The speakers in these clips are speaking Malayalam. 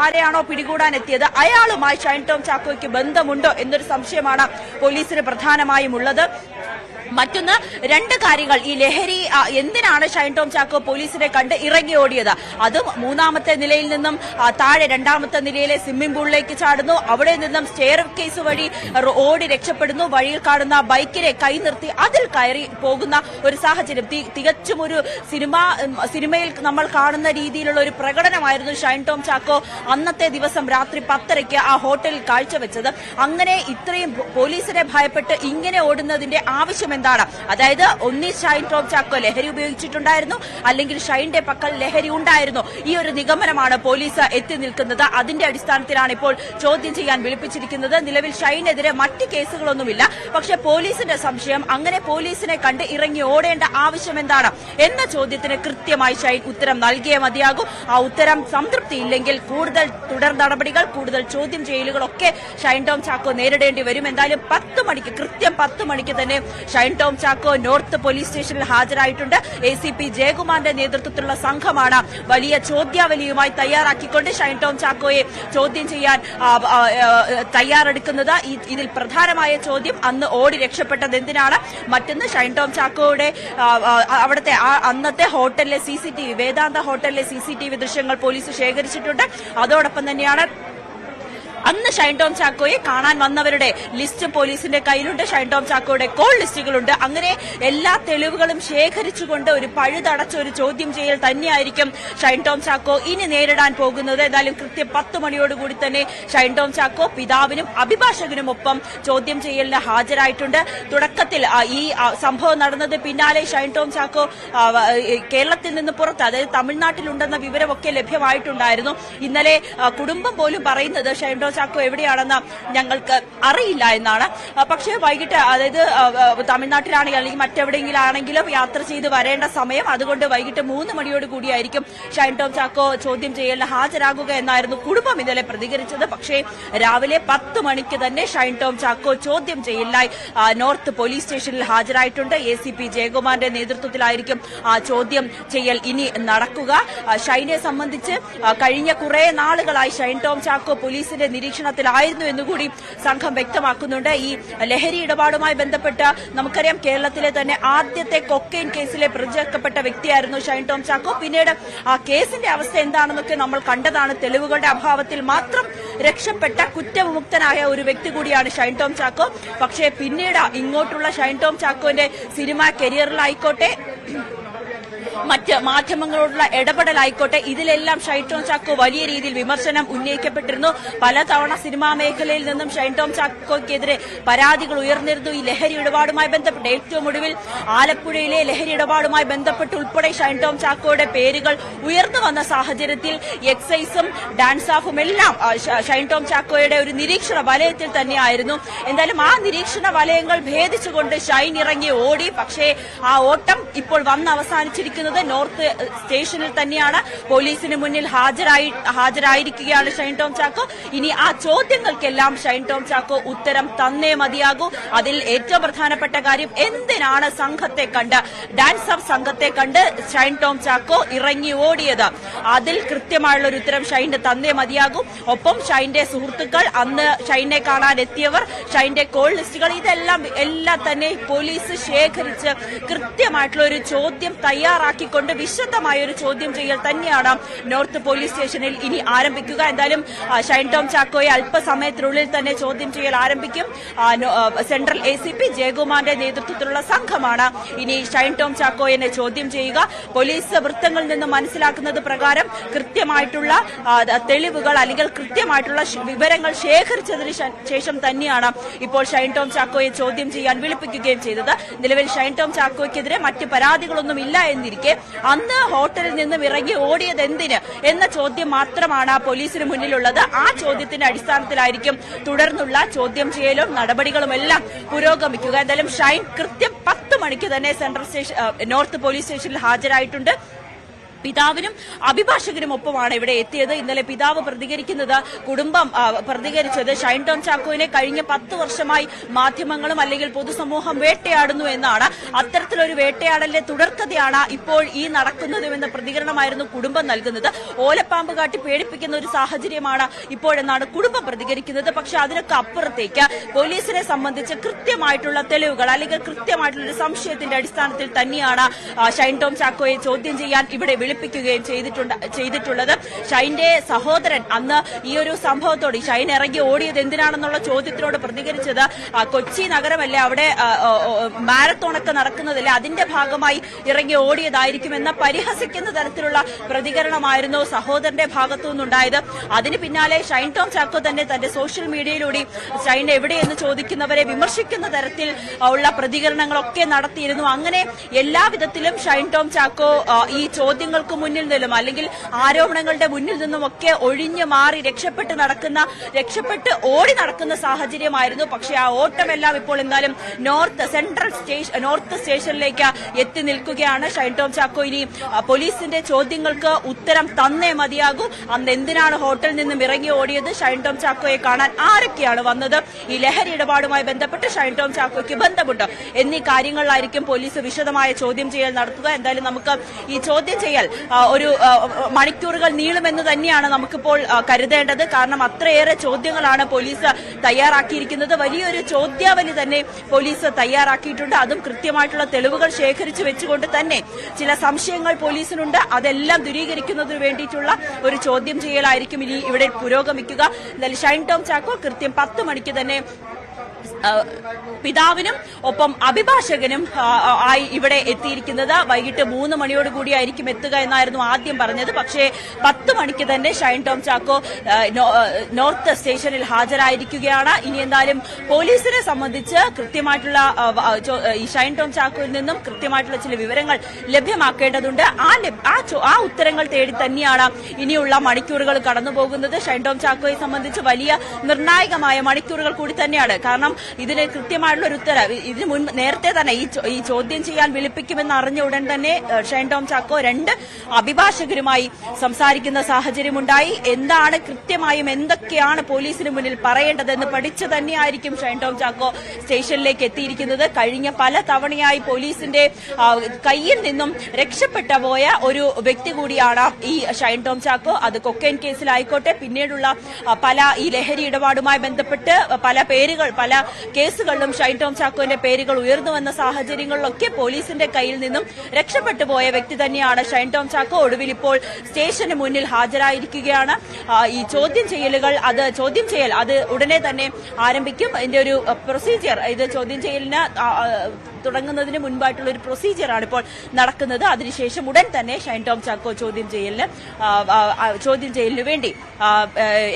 ആരെയാണോ പിടികൂടാൻ എത്തിയത് അയാളുമായി ഷൈൻ ടോം ചാക്കോയ്ക്ക് ബന്ധമുണ്ടോ എന്നൊരു സംശയമാണ് പോലീസിന് പ്രധാനമായും ഉള്ളത്. മറ്റൊന്ന്, രണ്ട് കാര്യങ്ങൾ. ഈ ലഹരി എന്തിനാണ് ഷൈൻ ടോം ചാക്കോ പോലീസിനെ കണ്ട് ഇറങ്ങി ഓടിയത്? അതും മൂന്നാമത്തെ നിലയിൽ നിന്നും താഴെ രണ്ടാമത്തെ നിലയിലെ സ്വിമ്മിംഗ് പൂളിലേക്ക് ചാടുന്നു. അവിടെ നിന്നും സ്റ്റെയർ കേസ് വഴി ഓടി രക്ഷപ്പെടുന്നു. വഴിയിൽ കാണുന്ന ബൈക്കിനെ കൈനിർത്തി അതിൽ കയറി പോകുന്ന ഒരു സാഹചര്യം. തികച്ചും ഒരു സിനിമയിൽ നമ്മൾ കാണുന്ന രീതിയിലുള്ള ഒരു പ്രകടനമായിരുന്നു ഷൈൻ ടോം ചാക്കോ അന്നത്തെ ദിവസം രാത്രി 10:30 ആ ഹോട്ടലിൽ കാഴ്ചവെച്ചത്. അങ്ങനെ ഇത്രയും പോലീസിനെ ഭയപ്പെട്ട് ഇങ്ങനെ ഓടുന്നതിന്റെ ആവശ്യം എന്താണ്? അതായത് ഒന്നി ഷൈൻ ടോം ചാക്കോ ലഹരി ഉപയോഗിച്ചിട്ടുണ്ടായിരുന്നു, അല്ലെങ്കിൽ ഷൈന്റെ പക്കൽ ലഹരി ഉണ്ടായിരുന്നു. ഈ ഒരു നിഗമനമാണ് പോലീസ് എത്തി നിൽക്കുന്നത്. അതിന്റെ അടിസ്ഥാനത്തിലാണ് ഇപ്പോൾ ചോദ്യം ചെയ്യാൻ വിളിപ്പിച്ചിരിക്കുന്നത്. നിലവിൽ ഷൈനെതിരെ മറ്റ് കേസുകളൊന്നുമില്ല. പക്ഷേ പോലീസിന്റെ സംശയം, അങ്ങനെ പോലീസിനെ കണ്ട് ഇറങ്ങി ഓടേണ്ട ആവശ്യം എന്താണ് എന്ന ചോദ്യത്തിന് കൃത്യമായി ഷൈൻ ഉത്തരം നൽകിയേ മതിയാകും. ആ ഉത്തരം സംതൃപ്തിയില്ലെങ്കിൽ കൂടുതൽ തുടർ നടപടികൾ, കൂടുതൽ ചോദ്യം ചെയ്യലുകളൊക്കെ ഷൈൻ ടോം ചാക്കോ നേരിടേണ്ടി വരും. എന്തായാലും 10 മണിക്ക്, കൃത്യം 10 മണിക്ക് തന്നെ ഷൈൻ ടോം ചാക്കോ നോർത്ത് പോലീസ് സ്റ്റേഷനിൽ ഹാജരായിട്ടുണ്ട്. ACP ജയകുമാറിന്റെ നേതൃത്വത്തിലുള്ള സംഘമാണ് വലിയ ചോദ്യാവലിയുമായി തയ്യാറാക്കിക്കൊണ്ട് ഷൈൻ ടോം ചാക്കോയെ ചോദ്യം ചെയ്യാൻ തയ്യാറെടുക്കുന്നത്. ഇതിൽ പ്രധാനമായ ചോദ്യം അന്ന് ഓടി രക്ഷപ്പെട്ടത് എന്തിനാണ്? മറ്റൊന്ന്, ഷൈൻ ടോം ചാക്കോയുടെ അവിടുത്തെ അന്നത്തെ ഹോട്ടലിലെ CCTV, വേദാന്ത ഹോട്ടലിലെ CCTV ദൃശ്യങ്ങൾ പോലീസ് ശേഖരിച്ചിട്ടുണ്ട്. അതോടൊപ്പം തന്നെയാണ് അന്ന് ഷൈൻ ടോം ചാക്കോയെ കാണാൻ വന്നവരുടെ ലിസ്റ്റ് പോലീസിന്റെ കയ്യിലുണ്ട്. ഷൈൻ ടോം ചാക്കോയുടെ കോൾ ലിസ്റ്റുകളുണ്ട്. അങ്ങനെ എല്ലാ തെളിവുകളും ശേഖരിച്ചുകൊണ്ട് ഒരു പഴുതടച്ച ഒരു ചോദ്യം ചെയ്യൽ തന്നെയായിരിക്കും ഷൈൻ ടോം ചാക്കോ ഇനി നേരിടാൻ പോകുന്നത്. എന്തായാലും കൃത്യം 10 മണിയോടുകൂടി തന്നെ ഷൈൻ ടോം ചാക്കോ പിതാവിനും അഭിഭാഷകനുമൊപ്പം ചോദ്യം ചെയ്യലിന് ഹാജരായിട്ടുണ്ട്. തുടക്കത്തിൽ ഈ സംഭവം നടന്നത് പിന്നാലെ ഷൈൻ ടോം ചാക്കോ കേരളത്തിൽ നിന്ന് പുറത്ത്, അതായത് തമിഴ്നാട്ടിലുണ്ടെന്ന വിവരമൊക്കെ ലഭ്യമായിട്ടുണ്ടായിരുന്നു. ഇന്നലെ കുടുംബം പോലും പറയുന്നത് ഷൈൻ ടോം ചാക്കോ എവിടെയാണെന്ന് ഞങ്ങൾക്ക് അറിയില്ല എന്നാണ്. പക്ഷേ വൈകിട്ട്, അതായത് തമിഴ്നാട്ടിലാണെങ്കിൽ അല്ലെങ്കിൽ മറ്റെവിടെയെങ്കിലും ആണെങ്കിലും യാത്ര ചെയ്ത് വരേണ്ട സമയം, അതുകൊണ്ട് വൈകിട്ട് 3 മണിയോട് കൂടിയായിരിക്കും ഷൈൻ ടോം ചാക്കോ ചോദ്യം ചെയ്യലിന് ഹാജരാകുക എന്നായിരുന്നു കുടുംബം ഇന്നലെ പ്രതികരിച്ചത്. പക്ഷേ രാവിലെ 10 മണിക്ക് തന്നെ ഷൈൻ ടോം ചാക്കോ ചോദ്യം ചെയ്യലിനായി നോർത്ത് പോലീസ് സ്റ്റേഷനിൽ ഹാജരായിട്ടുണ്ട്. ACP ജയകുമാറിന്റെ നേതൃത്വത്തിലായിരിക്കും ചോദ്യം ചെയ്യൽ ഇനി നടക്കുക. ഷൈനെ സംബന്ധിച്ച് കഴിഞ്ഞ കുറെ നാളുകളായി ഷൈൻ ടോം ചാക്കോ പോലീസിന്റെ നിരീക്ഷണത്തിലായിരുന്നു എന്നുകൂടി സംഘം വ്യക്തമാക്കുന്നുണ്ട്. ഈ ലഹരി ഇടപാടുമായി ബന്ധപ്പെട്ട് നമുക്കറിയാം, കേരളത്തിലെ തന്നെ ആദ്യത്തെ കൊക്കൈൻ കേസിലെ പ്രതി ചേർക്കപ്പെട്ട വ്യക്തിയായിരുന്നു ഷൈൻ ടോം ചാക്കോ. പിന്നീട് ആ കേസിന്റെ അവസ്ഥ എന്താണെന്നൊക്കെ നമ്മൾ കണ്ടതാണ്. തെളിവുകളുടെ അഭാവത്തിൽ മാത്രം രക്ഷപ്പെട്ട കുറ്റവിമുക്തനായ ഒരു വ്യക്തി കൂടിയാണ് ഷൈൻ ടോം ചാക്കോ. പക്ഷേ പിന്നീട് ഇങ്ങോട്ടുള്ള ഷൈൻ ടോം ചാക്കോന്റെ സിനിമാ കരിയറിലായിക്കോട്ടെ, മറ്റ് മാധ്യമങ്ങളോടുള്ള ഇടപെടലായിക്കോട്ടെ, ഇതിലെല്ലാം ഷൈൻ ടോം ചാക്കോ വലിയ രീതിയിൽ വിമർശനം ഉന്നയിക്കപ്പെട്ടിരുന്നു. പലതവണ സിനിമാ മേഖലയിൽ നിന്നും ഷൈൻ ടോം ചാക്കോയ്ക്കെതിരെ പരാതികൾ ഉയർന്നിരുന്നു ഈ ലഹരി ഇടപാടുമായി ബന്ധപ്പെട്ട്. ഏറ്റവും ഒടുവിൽ ആലപ്പുഴയിലെ ലഹരി ഇടപാടുമായി ബന്ധപ്പെട്ട് ഉൾപ്പെടെ ഷൈൻ ടോം ചാക്കോയുടെ പേരുകൾ ഉയർന്നു വന്ന സാഹചര്യത്തിൽ എക്സൈസും ഡാൻസ് ഓഫും എല്ലാം ഷൈൻ ടോം ചാക്കോയുടെ ഒരു നിരീക്ഷണ വലയത്തിൽ തന്നെയായിരുന്നു. എന്തായാലും ആ നിരീക്ഷണ വലയങ്ങൾ ഭേദിച്ചുകൊണ്ട് ഷൈൻ ഇറങ്ങി ഓടി. പക്ഷേ ആ ഓട്ടം ഇപ്പോൾ വന്ന് അവസാനിച്ചിരിക്കുന്നത് നോർത്ത് സ്റ്റേഷനിൽ തന്നെയാണ്. പോലീസിന് മുന്നിൽ ഹാജരായിരിക്കുകയാണ് ഷൈൻ ടോം ചാക്കോ. ഇനി ആ ചോദ്യങ്ങൾക്കെല്ലാം ഷൈൻ ടോം ചാക്കോ ഉത്തരം തന്നേ മതിയാകൂ. അതിൽ ഏറ്റവും പ്രധാനപ്പെട്ട കാര്യം, എന്തിനാണ് സംഘത്തെ കണ്ട്, ഡാൻസ് ഓഫ് സംഘത്തെ കണ്ട് ഷൈൻ ടോം ചാക്കോ ഇറങ്ങി ഓടിയത്? അതിൽ കൃത്യമായുള്ള ഒരു ഉത്തരം ഷൈന് തന്നേ മതിയാകൂ. ഒപ്പം ഷൈന്റെ സുഹൃത്തുക്കൾ, അന്ന് ഷൈനെ കാണാൻ എത്തിയവർ, ഷൈന്റെ കോൾ ലിസ്റ്റുകൾ, ഇതെല്ലാം തന്നെ പോലീസ് ശേഖരിച്ച് കൃത്യമായിട്ടുള്ള ഒരു ചോദ്യം തയ്യാറാക്കിക്കൊണ്ട് വിശദമായ ഒരു ചോദ്യം ചെയ്യൽ തന്നെയാണ് നോർത്ത് പോലീസ് സ്റ്റേഷനിൽ ഇനി ആരംഭിക്കുക. എന്തായാലും ഷൈൻ ടോം ചാക്കോയെ അല്പസമയത്തിനുള്ളിൽ തന്നെ ചോദ്യം ചെയ്യൽ ആരംഭിക്കും. സെൻട്രൽ ACP ജയകുമാറിന്റെ നേതൃത്വത്തിലുള്ള സംഘമാണ് ഇനി ഷൈൻ ടോം ചാക്കോയെ ചോദ്യം ചെയ്യുക. പോലീസ് വൃത്തങ്ങളിൽ നിന്ന് മനസ്സിലാക്കുന്നത് പ്രകാരം കൃത്യമായിട്ടുള്ള തെളിവുകൾ അല്ലെങ്കിൽ കൃത്യമായിട്ടുള്ള വിവരങ്ങൾ ശേഖരിച്ചതിന് ശേഷം തന്നെയാണ് ഇപ്പോൾ ഷൈൻ ടോം ചാക്കോയെ ചോദ്യം ചെയ്യാൻ വിളിപ്പിക്കുകയും ചെയ്തത്. നിലവിൽ ഷൈൻ ടോം ചാക്കോയ്ക്കെതിരെ മറ്റ് പരാതികളൊന്നും ഇല്ല എന്നിരിക്കെ അന്ന് ഹോട്ടലിൽ നിന്നും ഇറങ്ങി ഓടിയത് എന്തിന് എന്ന ചോദ്യം മാത്രമാണ് പോലീസിന് മുന്നിലുള്ളത്. ആ ചോദ്യത്തിന്റെ അടിസ്ഥാനത്തിലായിരിക്കും തുടർന്നുള്ള ചോദ്യം ചെയ്യലും നടപടികളുമെല്ലാം പുരോഗമിക്കുക. എന്തായാലും ഷൈൻ കൃത്യം 10 മണിക്ക് തന്നെ സെൻട്രൽ സ്റ്റേഷൻ നോർത്ത് പോലീസ് സ്റ്റേഷനിൽ ഹാജരായിട്ടുണ്ട്. പിതാവിനും അഭിഭാഷകനും ഒപ്പമാണ് ഇവിടെ എത്തിയത്. ഇന്നലെ പിതാവ് പ്രതികരിക്കുന്നത്, കുടുംബം പ്രതികരിച്ചത് ഷൈൻ ടോം ചാക്കോയെ കഴിഞ്ഞ 10 വർഷമായി മാധ്യമങ്ങളും അല്ലെങ്കിൽ പൊതുസമൂഹം വേട്ടയാടുന്നു എന്നാണ്. അത്തരത്തിലൊരു വേട്ടയാടലിന്റെ തുടർക്കഥയാണ് ഇപ്പോൾ ഈ നടക്കുന്നതുമെന്ന പ്രതികരണമായിരുന്നു കുടുംബം നൽകുന്നത്. ഓലപ്പാമ്പ് കാട്ടി പേടിപ്പിക്കുന്ന ഒരു സാഹചര്യമാണ് ഇപ്പോഴെന്നാണ് കുടുംബം പ്രതികരിക്കുന്നത്. പക്ഷെ അതിനൊക്കെ അപ്പുറത്തേക്ക് പോലീസിനെ സംബന്ധിച്ച് കൃത്യമായിട്ടുള്ള തെളിവുകൾ അല്ലെങ്കിൽ കൃത്യമായിട്ടുള്ള ഒരു സംശയത്തിന്റെ അടിസ്ഥാനത്തിൽ തന്നെയാണ് ഷൈൻ ടോം ചാക്കോയെ ചോദ്യം ചെയ്യാൻ ഇവിടെ വിളിപ്പിക്കുകയും ചെയ്തിട്ടുള്ളത്. ഷൈന്റെ സഹോദരൻ അന്ന് ഈ ഒരു സംഭവത്തോട് ഷൈൻ ഇറങ്ങി ഓടിയത് എന്തിനാണെന്നുള്ള ചോദ്യത്തിനോട് പ്രതികരിച്ചത്, കൊച്ചി നഗരമല്ലേ, അവിടെ മാരത്തോണൊക്കെ നടക്കുന്നതല്ലേ, അതിന്റെ ഭാഗമായി ഇറങ്ങി ഓടിയതായിരിക്കുമെന്ന പരിഹസിക്കുന്ന തരത്തിലുള്ള പ്രതികരണമായിരുന്നു സഹോദരന്റെ ഭാഗത്തു നിന്നുണ്ടായത്. അതിന് പിന്നാലെ ഷൈൻ ടോം ചാക്കോ തന്നെ തന്റെ സോഷ്യൽ മീഡിയയിലൂടെ ഷൈൻ എവിടെയെന്ന് ചോദിക്കുന്നവരെ വിമർശിക്കുന്ന തരത്തിൽ ഉള്ള പ്രതികരണങ്ങളൊക്കെ നടത്തിയിരുന്നു. അങ്ങനെ എല്ലാവിധത്തിലും ഷൈൻ ടോം ചാക്കോ ഈ ചോദ്യങ്ങൾക്ക് മുന്നിൽ നിന്നും അല്ലെങ്കിൽ ആരോപണങ്ങളുടെ മുന്നിൽ നിന്നുമൊക്കെ ഒഴിഞ്ഞു മാറി രക്ഷപ്പെട്ട് ഓടി നടക്കുന്ന സാഹചര്യമായിരുന്നു. പക്ഷേ ആ ഓട്ടമെല്ലാം ഇപ്പോൾ എന്തായാലും നോർത്ത് സ്റ്റേഷനിലേക്ക് എത്തി നിൽക്കുകയാണ്. ഷൈൻ ടോം ചാക്കോ ഇനി പോലീസിന്റെ ചോദ്യങ്ങൾക്ക് ഉത്തരം തന്നേ മതിയാകൂ. അന്ന് എന്തിനാണ് ഹോട്ടലിൽ നിന്നും ഇറങ്ങി ഓടിയത്, ഷൈൻ ടോം ചാക്കോയെ കാണാൻ ആരൊക്കെയാണ് വന്നത്, ഈ ലഹരി ഇടപാടുമായി ബന്ധപ്പെട്ട് ഷൈൻ ടോം ചാക്കോയ്ക്ക് ബന്ധമുണ്ട് എന്നീ കാര്യങ്ങളിലായിരിക്കും പോലീസ് വിശദമായ ചോദ്യം ചെയ്യൽ നടത്തുക. എന്തായാലും നമുക്ക് ഈ ചോദ്യം ചെയ്യൽ ഒരു മണിക്കൂറുകൾ നീളുമെന്ന് തന്നെയാണ് നമുക്കിപ്പോൾ കരുതേണ്ടത്. കാരണം അത്രയേറെ ചോദ്യങ്ങളാണ് പോലീസ് തയ്യാറാക്കിയിരിക്കുന്നത്. വലിയൊരു ചോദ്യാവലി തന്നെ പോലീസ് തയ്യാറാക്കിയിട്ടുണ്ട്. അതും കൃത്യമായിട്ടുള്ള തെളിവുകൾ ശേഖരിച്ചു വെച്ചുകൊണ്ട് തന്നെ ചില സംശയങ്ങൾ പോലീസിനുണ്ട്. അതെല്ലാം ദൂരീകരിക്കുന്നതിന് വേണ്ടിയിട്ടുള്ള ഒരു ചോദ്യം ചെയ്യലായിരിക്കും ഇനി ഇവിടെ പുരോഗമിക്കുക. എന്തായാലും ഷൈൻ ടോം ചാക്കോ കൃത്യം 10 മണിക്ക് തന്നെ പിതാവിനും ഒപ്പം അഭിഭാഷകനും ആയി ഇവിടെ എത്തിയിരിക്കുന്നത്. വൈകിട്ട് 3 മണിയോടുകൂടിയായിരിക്കും എത്തുക എന്നായിരുന്നു ആദ്യം പറഞ്ഞത്. പക്ഷേ 10 മണിക്ക് തന്നെ ഷൈൻ ടോം ചാക്കോ നോർത്ത് സ്റ്റേഷനിൽ ഹാജരായിരിക്കുകയാണ്. ഇനി എന്തായാലും പോലീസിനെ സംബന്ധിച്ച് കൃത്യമായിട്ടുള്ള ഈ ഷൈൻ ടോം ചാക്കോയിൽ നിന്നും കൃത്യമായിട്ടുള്ള ചില വിവരങ്ങൾ ലഭ്യമാക്കേണ്ടതുണ്ട്. ആ ഉത്തരങ്ങൾ തേടി തന്നെയാണ് ഇനിയുള്ള മണിക്കൂറുകൾ കടന്നുപോകുന്നത്. ഷൈൻ ടോം ചാക്കോയെ സംബന്ധിച്ച് വലിയ നിർണായകമായ മണിക്കൂറുകൾ കൂടി തന്നെയാണ്. കാരണം ഇതിന് കൃത്യമായിട്ടുള്ള ഒരു ഉത്തരം ഇതിന് മുൻപ് നേരത്തെ തന്നെ ഈ ചോദ്യം ചെയ്യാൻ വിളിപ്പിക്കുമെന്ന് അറിഞ്ഞ ഉടൻ തന്നെ ഷൈൻ ടോം ചാക്കോ 2 അഭിഭാഷകരുമായി സംസാരിക്കുന്ന സാഹചര്യമുണ്ടായി. എന്താണ് കൃത്യമായും എന്തൊക്കെയാണ് പോലീസിന് മുന്നിൽ പറയേണ്ടതെന്ന് പഠിച്ചു തന്നെയായിരിക്കും ഷൈൻ ടോം ചാക്കോ സ്റ്റേഷനിലേക്ക് എത്തിയിരിക്കുന്നത്. കഴിഞ്ഞ പല തവണയായി പോലീസിന്റെ കയ്യിൽ നിന്നും രക്ഷപ്പെട്ടു പോയ ഒരു വ്യക്തി കൂടിയാണ് ഈ ഷൈൻ ടോം ചാക്കോ. അത് കൊക്കൈൻ കേസിലായിക്കോട്ടെ, പിന്നീടുള്ള പല ഈ ലഹരി ഇടപാടുമായി ബന്ധപ്പെട്ട് പല കേസുകളിലും ഷൈൻ ടോം ചാക്കോന്റെ പേരുകൾ ഉയർന്നു വന്ന സാഹചര്യങ്ങളിലൊക്കെ പോലീസിന്റെ കയ്യിൽ നിന്നും രക്ഷപ്പെട്ടു പോയ വ്യക്തി തന്നെയാണ് ഷൈൻ ടോം ചാക്കോ. ഒടുവിൽ ഇപ്പോൾ സ്റ്റേഷന് മുന്നിൽ ഹാജരായിരിക്കുകയാണ്. ഈ ചോദ്യം ചെയ്യൽ അത് ഉടനെ തന്നെ ആരംഭിക്കും. ഇതിന്റെ ഒരു പ്രൊസീജിയർ, ഇത് ചോദ്യം ചെയ്യലിന് തുടങ്ങുന്നതിന് മുൻപായിട്ടുള്ള ഒരു പ്രൊസീജിയറാണ് ഇപ്പോൾ നടക്കുന്നത്. അതിനുശേഷം ഉടൻ തന്നെ ഷൈൻ ടോം ചാക്കോ ചോദ്യം ചെയ്യലിന് വേണ്ടി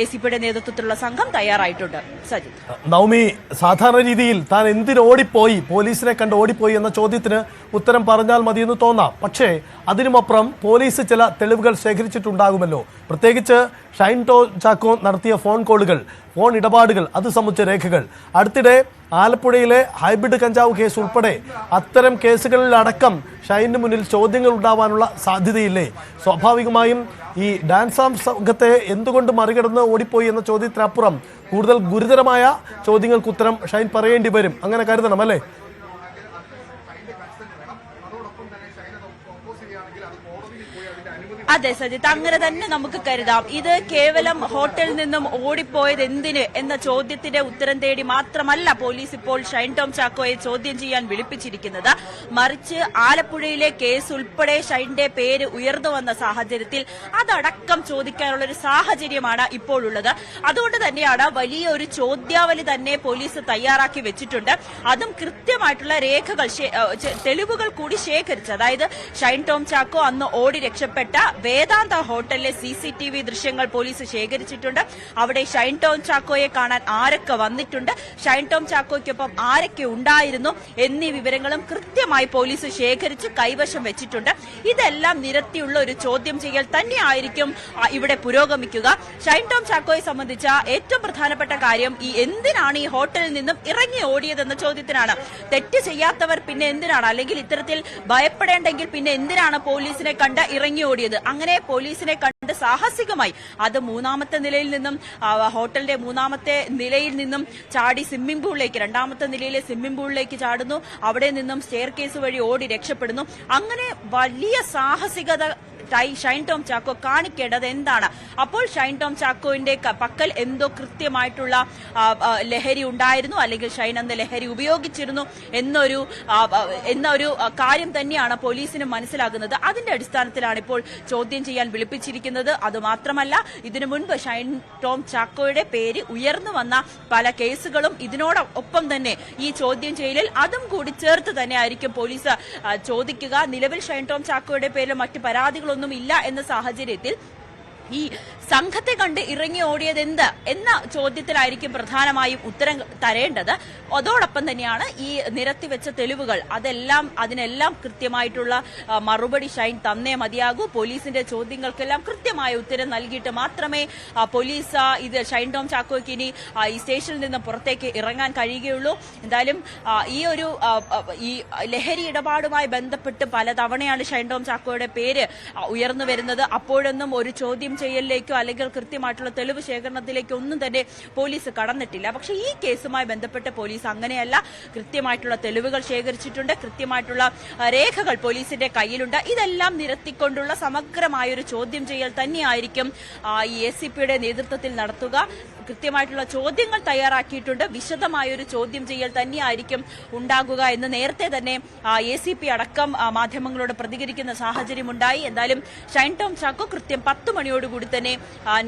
എസിപിയുടെ നേതൃത്വത്തിലുള്ള സംഘം തയ്യാറായിട്ടുണ്ട്. സജിത്, നവമി, സാധാരണ രീതിയിൽ താൻ എന്തിന് ഓടിപ്പോയി, പോലീസിനെ കണ്ട് ഓടിപ്പോയി എന്ന ചോദ്യത്തിന് ഉത്തരം പറഞ്ഞാൽ മതിയെന്ന് തോന്നാം. പക്ഷേ അതിനുമപ്പുറം പോലീസ് ചില തെളിവുകൾ ശേഖരിച്ചിട്ടുണ്ടാകുമല്ലോ. പ്രത്യേകിച്ച് ഷൈൻ ടോം ചാക്കോ നടത്തിയ ഫോൺ കോളുകൾ, ഫോൺ ഇടപാടുകൾ, അത് സംബന്ധിച്ച രേഖകൾ. അടുത്തിടെ ആലപ്പുഴയിലെ ഹൈബ്രിഡ് കഞ്ചാവ് കേസ് ഉൾപ്പെടെ അത്തരം കേസുകളിലടക്കം ഷൈനിന് മുന്നിൽ ചോദ്യങ്ങൾ ഉണ്ടാവാനുള്ള സാധ്യതയില്ലേ? സ്വാഭാവികമായും ഈ ഡാൻസ് സംഘത്തെ എന്തുകൊണ്ട് മറികടന്ന് ഓടിപ്പോയി എന്ന ചോദ്യത്തിനപ്പുറം കൂടുതൽ ഗുരുതരമായ ചോദ്യങ്ങൾക്ക് ഉത്തരം ഷൈൻ പറയേണ്ടി വരും. അങ്ങനെ കരുതണം അല്ലേ? അതെ സജിത്ത്, അങ്ങനെ തന്നെ നമുക്ക് കരുതാം. ഇത് കേവലം ഹോട്ടലിൽ നിന്നും ഓടിപ്പോയത് എന്തിന് എന്ന ചോദ്യത്തിന്റെ ഉത്തരം തേടി മാത്രമല്ല പോലീസ് ഇപ്പോൾ ഷൈൻ ടോം ചാക്കോയെ ചോദ്യം ചെയ്യാൻ വിളിപ്പിച്ചിരിക്കുന്നത്. മറിച്ച് ആലപ്പുഴയിലെ കേസ് ഉൾപ്പെടെ ഷൈന്റെ പേര് ഉയർന്നു വന്ന സാഹചര്യത്തിൽ അതടക്കം ചോദിക്കാനുള്ള ഒരു സാഹചര്യമാണ് ഇപ്പോഴുള്ളത്. അതുകൊണ്ട് തന്നെയാണ് വലിയൊരു ചോദ്യാവലി തന്നെ പോലീസ് തയ്യാറാക്കി വെച്ചിട്ടുണ്ട്. അതും കൃത്യമായിട്ടുള്ള രേഖകൾ, തെളിവുകൾ കൂടി ശേഖരിച്ച്, അതായത് ഷൈൻ ടോം ചാക്കോ അന്ന് ഓടി രക്ഷപ്പെട്ട വേദാന്ത ഹോട്ടലിലെ CCTV ദൃശ്യങ്ങൾ പോലീസ് ശേഖരിച്ചിട്ടുണ്ട്. അവിടെ ഷൈൻ ടോം ചാക്കോയെ കാണാൻ ആരൊക്കെ വന്നിട്ടുണ്ട്, ഷൈൻ ടോം ചാക്കോയ്ക്കൊപ്പം ആരൊക്കെ ഉണ്ടായിരുന്നു എന്നീ വിവരങ്ങളും കൃത്യമായി പോലീസ് ശേഖരിച്ച് കൈവശം വെച്ചിട്ടുണ്ട്. ഇതെല്ലാം നിരത്തിയുള്ള ഒരു ചോദ്യം ചെയ്യൽ തന്നെയായിരിക്കും ഇവിടെ പുരോഗമിക്കുക. ഷൈൻ ടോം ചാക്കോയെ സംബന്ധിച്ച ഏറ്റവും പ്രധാനപ്പെട്ട കാര്യം എന്തിനാണ് ഈ ഹോട്ടലിൽ നിന്നും ഇറങ്ങി ഓടിയതെന്ന ചോദ്യത്തിനാണ്. തെറ്റ് ചെയ്യാത്തവർ പിന്നെ എന്തിനാണ്, അല്ലെങ്കിൽ ഇത്തരത്തിൽ ഭയപ്പെടേണ്ടെങ്കിൽ പിന്നെ എന്തിനാണ് പോലീസിനെ കണ്ട് ഇറങ്ങി ഓടിയത്? അങ്ങനെ പോലീസിനെ കണ്ട് സാഹസികമായി അത് മൂന്നാമത്തെ നിലയിൽ നിന്നും ഹോട്ടലിന്റെ മൂന്നാമത്തെ നിലയിൽ നിന്നും ചാടി സ്വിമ്മിംഗ് പൂളിലേക്ക്, രണ്ടാമത്തെ നിലയിലെ സ്വിമ്മിംഗ് പൂളിലേക്ക് ചാടുന്നു. അവിടെ നിന്നും സ്റ്റെയർ കേസ് വഴി ഓടി രക്ഷപ്പെടുന്നു. അങ്ങനെ വലിയ സാഹസികത ഷൈൻ ടോം ചാക്കോ കാണിക്കേണ്ടത് എന്താണ്? അപ്പോൾ ഷൈൻ ടോം ചാക്കോന്റെ പക്കൽ എന്തോ കൃത്യമായിട്ടുള്ള ലഹരി ഉണ്ടായിരുന്നു, അല്ലെങ്കിൽ ഷൈൻ അന്ന് ലഹരി ഉപയോഗിച്ചിരുന്നു എന്നൊരു കാര്യം തന്നെയാണ് പോലീസിന് മനസ്സിലാകുന്നത്. അതിന്റെ അടിസ്ഥാനത്തിലാണ് ഇപ്പോൾ ചോദ്യം ചെയ്യാൻ വിളിപ്പിച്ചിരിക്കുന്നത്. അതുമാത്രമല്ല, ഇതിനു മുൻപ് ഷൈൻ ടോം ചാക്കോയുടെ പേര് ഉയർന്നു വന്ന പല കേസുകളും ഇതിനോടൊപ്പം തന്നെ ഈ ചോദ്യം ചെയ്യലിൽ അതും കൂടി ചേർത്ത് തന്നെ ആയിരിക്കും പോലീസ് ചോദിക്കുക. നിലവിൽ ഷൈൻ ടോം ചാക്കോയുടെ പേരിൽ മറ്റ് പരാതികളൊന്നും ഇല്ല എന്ന സാഹചര്യത്തിൽ ഈ സംഘത്തെ കണ്ട് ഇറങ്ങി ഓടിയത് എന്ത് എന്ന ചോദ്യത്തിലായിരിക്കും പ്രധാനമായും ഉത്തരം തരേണ്ടത്. അതോടൊപ്പം തന്നെയാണ് ഈ നിരത്തിവെച്ച തെളിവുകൾ, അതിനെല്ലാം കൃത്യമായിട്ടുള്ള മറുപടി ഷൈൻ തന്നേ മതിയാകൂ. പോലീസിന്റെ ചോദ്യങ്ങൾക്കെല്ലാം കൃത്യമായ ഉത്തരം നൽകിയിട്ട് മാത്രമേ പോലീസ് ഇത് ഷൈൻ ടോം ചാക്കോയ്ക്ക് ഇനി ഈ സ്റ്റേഷനിൽ നിന്ന് പുറത്തേക്ക് ഇറങ്ങാൻ കഴിയുകയുള്ളൂ. എന്തായാലും ഈ ലഹരി ഇടപാടുമായി ബന്ധപ്പെട്ട് പലതവണയാണ് ഷൈൻ ടോം ചാക്കോയുടെ പേര് ഉയർന്നു വരുന്നത്. അപ്പോഴൊന്നും ഒരു ചോദ്യം ചെയ്യലിലേക്കോ അല്ലെങ്കിൽ കൃത്യമായിട്ടുള്ള തെളിവ് ശേഖരണത്തിലേക്കോ ഒന്നും തന്നെ പോലീസ് കടന്നിട്ടില്ല. പക്ഷേ ഈ കേസുമായി ബന്ധപ്പെട്ട് പോലീസ് അങ്ങനെയല്ല. കൃത്യമായിട്ടുള്ള തെളിവുകൾ ശേഖരിച്ചിട്ടുണ്ട്, കൃത്യമായിട്ടുള്ള രേഖകൾ പോലീസിന്റെ കയ്യിലുണ്ട്. ഇതെല്ലാം നിരത്തിക്കൊണ്ടുള്ള സമഗ്രമായൊരു ചോദ്യം ചെയ്യൽ തന്നെയായിരിക്കും ഈ ACPയുടെ നേതൃത്വത്തിൽ നടത്തുക. കൃത്യമായിട്ടുള്ള ചോദ്യങ്ങൾ തയ്യാറാക്കിയിട്ടുണ്ട്. വിശദമായൊരു ചോദ്യം ചെയ്യൽ തന്നെയായിരിക്കും ഉണ്ടാകുക എന്ന് നേരത്തെ തന്നെ ACP അടക്കം മാധ്യമങ്ങളോട് പ്രതികരിക്കുന്ന സാഹചര്യമുണ്ടായി. എന്തായാലും ഷൈൻ ടോം ചാക്കോ കൃത്യം 10 മണിയോടുകൂടി തന്നെ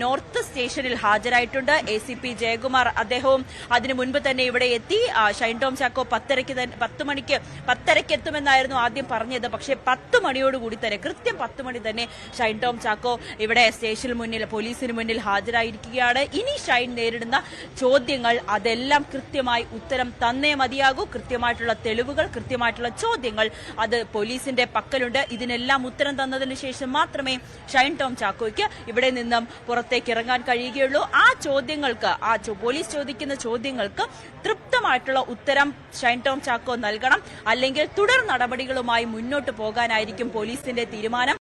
നോർത്ത് സ്റ്റേഷനിൽ ഹാജരായിട്ടുണ്ട്. ACP ജയകുമാർ അദ്ദേഹവും അതിനു മുൻപ് തന്നെ ഇവിടെ എത്തി. ഷൈൻ ടോം ചാക്കോ 10:30 എത്തുമെന്നായിരുന്നു ആദ്യം പറഞ്ഞത്. പക്ഷേ 10 മണിയോടുകൂടി തന്നെ, കൃത്യം 10 മണി തന്നെ ഷൈൻ ടോം ചാക്കോ ഇവിടെ സ്റ്റേഷന് മുന്നിൽ, പോലീസിന് മുന്നിൽ ഹാജരായിരിക്കുകയാണ്. ഇനി ഷൈൻ നേരിടുന്ന ചോദ്യങ്ങൾ അതെല്ലാം കൃത്യമായി ഉത്തരം തന്നേ മതിയാകൂ. കൃത്യമായിട്ടുള്ള തെളിവുകൾ, കൃത്യമായിട്ടുള്ള ചോദ്യങ്ങൾ അത് പോലീസിന്റെ പക്കലുണ്ട്. ഇതിനെല്ലാം ഉത്തരം തന്നതിന് ശേഷം മാത്രമേ ഷൈൻ ടോം ചാക്കോയ്ക്ക് ഇവിടെ നിന്നും പുറത്തേക്ക് ഇറങ്ങാൻ കഴിയുകയുള്ളൂ. ആ ചോദ്യങ്ങൾക്ക്, പോലീസ് ചോദിക്കുന്ന ചോദ്യങ്ങൾക്ക് തൃപ്തമായിട്ടുള്ള ഉത്തരം ഷൈൻ ടോം ചാക്കോ നൽകണം. അല്ലെങ്കിൽ തുടർ നടപടികളുമായി മുന്നോട്ട് പോകാനായിരിക്കും പോലീസിന്റെ തീരുമാനം.